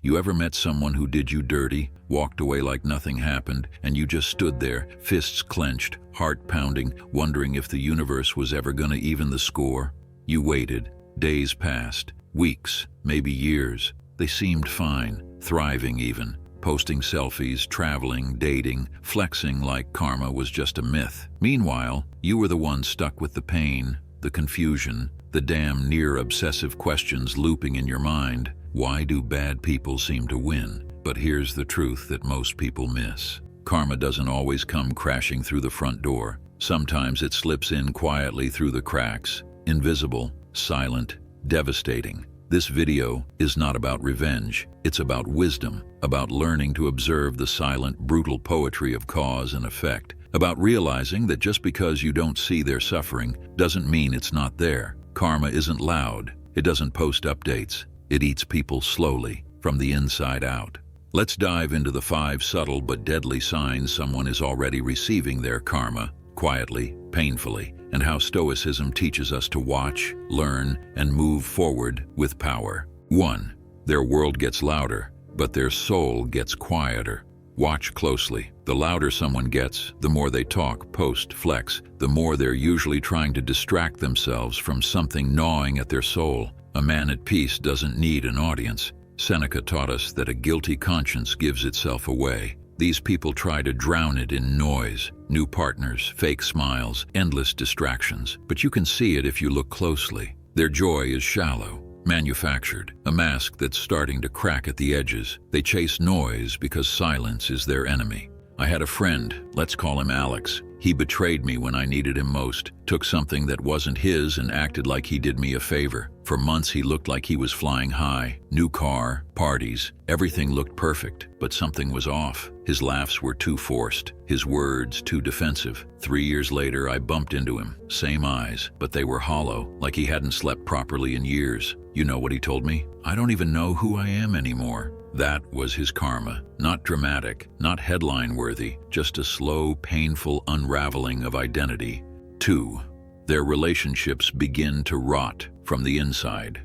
You ever met someone who did you dirty, walked away like nothing happened, and you just stood there, fists clenched, heart pounding, wondering if the universe was ever gonna even the score? You waited. Days passed. Weeks, maybe years. They seemed fine, thriving even, posting selfies, traveling, dating, flexing like karma was just a myth. Meanwhile, you were the one stuck with the pain, the confusion, the damn near obsessive questions looping in your mind. Why do bad people seem to win? But here's the truth that most people miss. Karma doesn't always come crashing through the front door. Sometimes it slips in quietly through the cracks, invisible, silent, devastating. This video is not about revenge. It's about wisdom, about learning to observe the silent, brutal poetry of cause and effect, about realizing that just because you don't see their suffering doesn't mean it's not there. Karma isn't loud. It doesn't post updates. It eats people slowly, from the inside out. Let's dive into the 5 subtle but deadly signs someone is already receiving their karma, quietly, painfully, and how Stoicism teaches us to watch, learn, and move forward with power. 1. Their world gets louder, but their soul gets quieter. Watch closely. The louder someone gets, the more they talk, post, flex, the more they're usually trying to distract themselves from something gnawing at their soul. A man at peace doesn't need an audience. Seneca taught us that a guilty conscience gives itself away. These people try to drown it in noise, new partners, fake smiles, endless distractions. But you can see it if you look closely. Their joy is shallow, manufactured, a mask that's starting to crack at the edges. They chase noise because silence is their enemy. I had a friend, let's call him Alex. He betrayed me when I needed him most, took something that wasn't his and acted like he did me a favor. For months he looked like he was flying high. New car, parties, everything looked perfect, but something was off. His laughs were too forced, his words too defensive. 3 years later I bumped into him, same eyes, but they were hollow, like he hadn't slept properly in years. You know what he told me? I don't even know who I am anymore. That was his karma. Not dramatic, not headline-worthy, just a slow, painful unraveling of identity. 2. Their relationships begin to rot from the inside.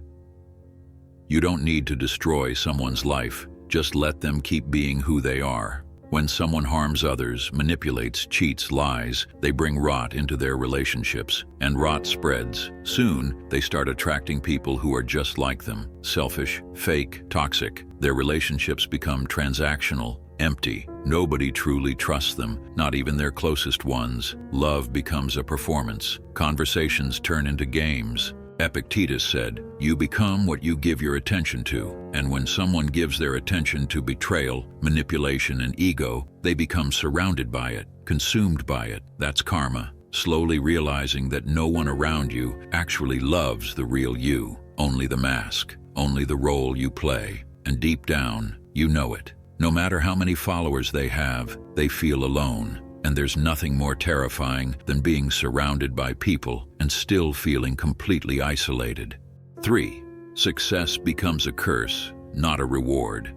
You don't need to destroy someone's life. Just let them keep being who they are. When someone harms others, manipulates, cheats, lies, they bring rot into their relationships, and rot spreads. Soon, they start attracting people who are just like them, selfish, fake, toxic. Their relationships become transactional, empty. Nobody truly trusts them, not even their closest ones. Love becomes a performance. Conversations turn into games. Epictetus said, "You become what you give your attention to." And when someone gives their attention to betrayal, manipulation, and ego, they become surrounded by it, consumed by it. That's karma. Slowly realizing that no one around you actually loves the real you, only the mask, only the role you play. And deep down, you know it. No matter how many followers they have, they feel alone. And there's nothing more terrifying than being surrounded by people and still feeling completely isolated. 3. Success becomes a curse, not a reward.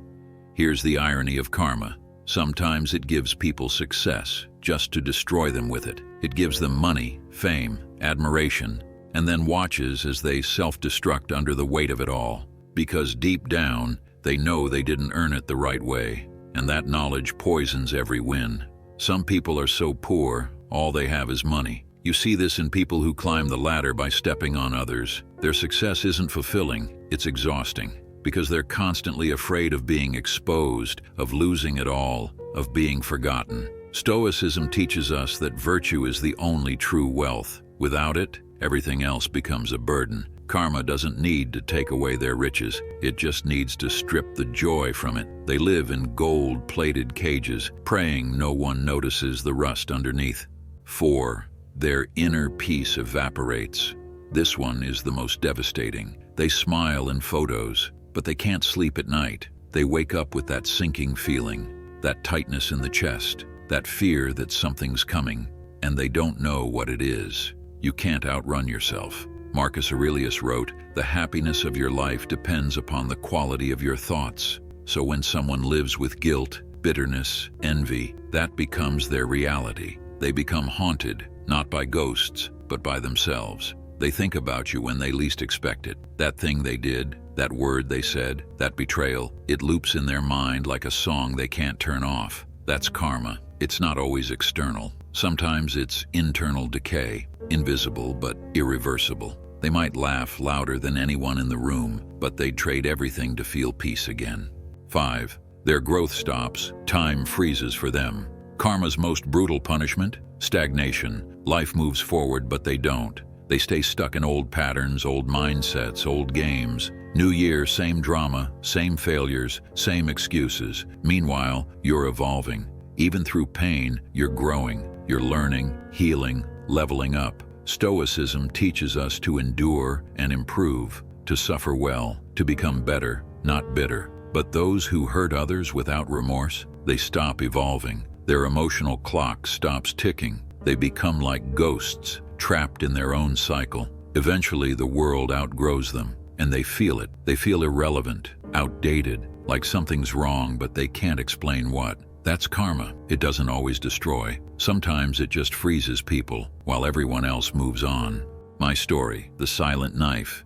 Here's the irony of karma. Sometimes it gives people success just to destroy them with it. It gives them money, fame, admiration, and then watches as they self-destruct under the weight of it all. Because deep down, they know they didn't earn it the right way, and that knowledge poisons every win. Some people are so poor, all they have is money. You see this in people who climb the ladder by stepping on others. Their success isn't fulfilling, it's exhausting, because they're constantly afraid of being exposed, of losing it all, of being forgotten. Stoicism teaches us that virtue is the only true wealth. Without it, everything else becomes a burden. Karma doesn't need to take away their riches, it just needs to strip the joy from it. They live in gold-plated cages, praying no one notices the rust underneath. 4. Their inner peace evaporates. This one is the most devastating. They smile in photos, but they can't sleep at night. They wake up with that sinking feeling, that tightness in the chest, that fear that something's coming, and they don't know what it is. You can't outrun yourself. Marcus Aurelius wrote, "The happiness of your life depends upon the quality of your thoughts." So when someone lives with guilt, bitterness, envy, that becomes their reality. They become haunted, not by ghosts, but by themselves. They think about you when they least expect it. That thing they did, that word they said, that betrayal, it loops in their mind like a song they can't turn off. That's karma. It's not always external. Sometimes it's internal decay, invisible but irreversible. They might laugh louder than anyone in the room, but they'd trade everything to feel peace again. 5. Their growth stops. Time freezes for them. Karma's most brutal punishment? Stagnation. Life moves forward, but they don't. They stay stuck in old patterns, old mindsets, old games. New year, same drama, same failures, same excuses. Meanwhile, you're evolving. Even through pain, you're growing. You're learning, healing, leveling up. Stoicism teaches us to endure and improve, to suffer well, to become better, not bitter. But those who hurt others without remorse, they stop evolving. Their emotional clock stops ticking. They become like ghosts, trapped in their own cycle. Eventually, the world outgrows them, and they feel it. They feel irrelevant, outdated, like something's wrong, but they can't explain what. That's karma. It doesn't always destroy. Sometimes it just freezes people while everyone else moves on. My story, the silent knife.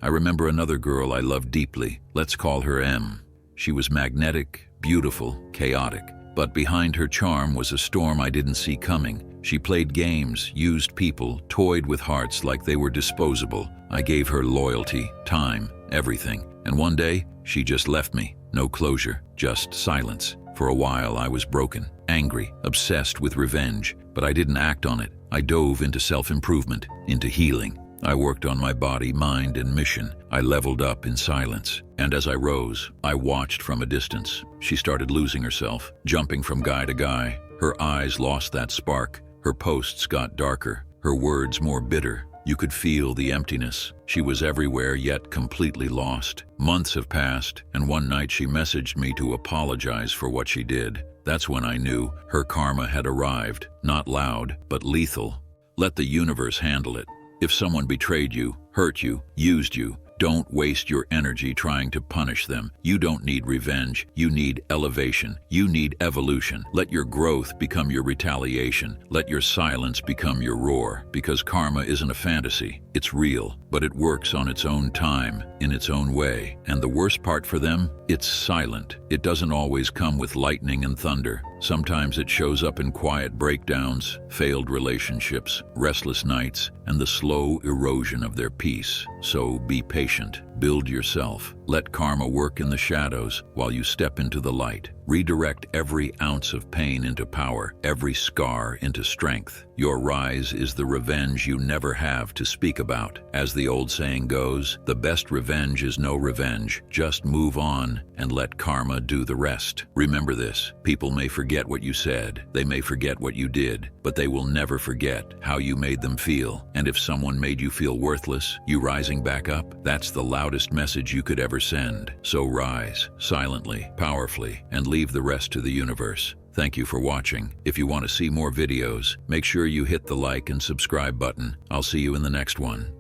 I remember another girl I loved deeply. Let's call her M. She was magnetic, beautiful, chaotic. But behind her charm was a storm I didn't see coming. She played games, used people, toyed with hearts like they were disposable. I gave her loyalty, time, everything. And one day, she just left me. No closure, just silence. For a while, I was broken, angry, obsessed with revenge, but I didn't act on it. I dove into self-improvement, into healing. I worked on my body, mind, and mission. I leveled up in silence. And as I rose, I watched from a distance. She started losing herself, jumping from guy to guy. Her eyes lost that spark. Her posts got darker, her words more bitter. You could feel the emptiness. She was everywhere, yet completely lost. Months have passed, and one night she messaged me to apologize for what she did. That's when I knew her karma had arrived. Not loud, but lethal. Let the universe handle it. If someone betrayed you, hurt you, used you, don't waste your energy trying to punish them. You don't need revenge. You need elevation. You need evolution. Let your growth become your retaliation. Let your silence become your roar. Because karma isn't a fantasy. It's real, but it works on its own time, in its own way. And the worst part for them? It's silent. It doesn't always come with lightning and thunder. Sometimes it shows up in quiet breakdowns, failed relationships, restless nights, and the slow erosion of their peace. So be patient. Build yourself. Let karma work in the shadows while you step into the light. Redirect every ounce of pain into power, every scar into strength. Your rise is the revenge you never have to speak about. As the old saying goes, the best revenge is no revenge. Just move on and let karma do the rest. Remember this, people may forget what you said, they may forget what you did, but they will never forget how you made them feel. And if someone made you feel worthless, you rising back up, that's the loudest message you could ever send. So rise, silently, powerfully, and leave the rest to the universe. Thank you for watching. If you want to see more videos, make sure you hit the like and subscribe button. I'll see you in the next one.